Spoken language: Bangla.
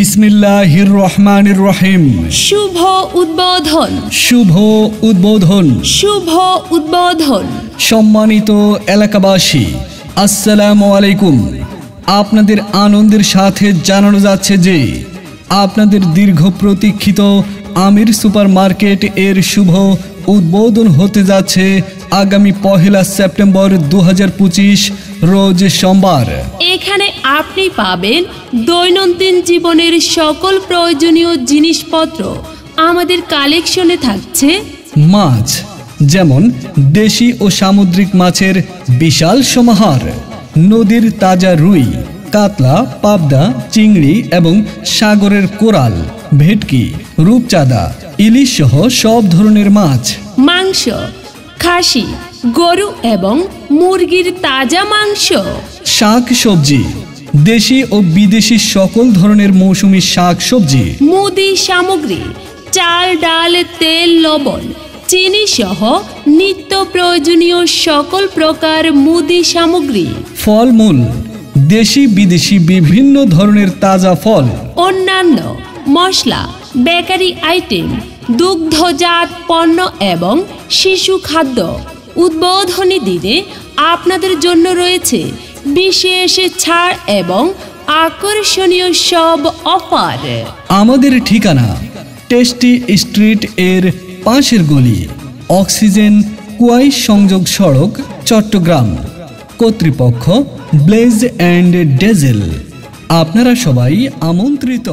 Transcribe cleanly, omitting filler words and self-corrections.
বিসমিল্লাহির রহমানির রহিম। শুভ উদ্বোধন, শুভ উদ্বোধন, শুভ উদ্বোধন। সম্মানিত এলাকাবাসী, আসসালামু আলাইকুম। আপনাদের আনন্দের সাথে জানানো যাচ্ছে যে আপনাদের দীর্ঘ প্রতীক্ষিত আমির সুপার মার্কেট এর শুভ উদ্বোধন হতে যাচ্ছে আগামী 1 সেপ্টেম্বর 2025 রোজ সোমবার। এখানে আপনি পাবেন দৈনন্দিন জীবনের সকল প্রয়োজনীয় জিনিসপত্র। আমাদের কালেকশনে থাকছে মাছ, যেমন দেশি ও সামুদ্রিক মাছের বিশাল সমাহার, নদীর তাজা রুই, কাতলা, পাবদা, চিংড়ি এবং সাগরের কোরাল, ভেটকি, রূপচাঁদা, ইলিশ সহ সব ধরনের মাছ। মাংস, খাসি, গরু এবং মুরগির তাজা মাংস। শাক সবজি, দেশি ও বিদেশি সকল ধরনের মৌসুমী শাক সবজি। মুদি সামগ্রী, চাল, ডাল, তেল, লবণ, চিনি সহ নিত্য প্রয়োজনীয় সকল প্রকার মুদি সামগ্রী। ফলমূল, দেশি বিদেশি বিভিন্ন ধরনের তাজা ফল। অন্যান্য মশলা, বেকারি আইটেম, দুগ্ধজাত পণ্য এবং শিশু খাদ্য। উদ্বোধনী দিনে আপনাদের জন্য রয়েছে বিশেষ ছাড় এবং আকর্ষণীয় সব অফার। আমাদের ঠিকানা টেস্টি স্ট্রিট এর পাশের গলি, অক্সিজেন কুয়াই সংযোগ সড়ক, চট্টগ্রাম। কর্তৃপক্ষ ব্লেজ অ্যান্ড ডেজেল। আপনারা সবাই আমন্ত্রিত।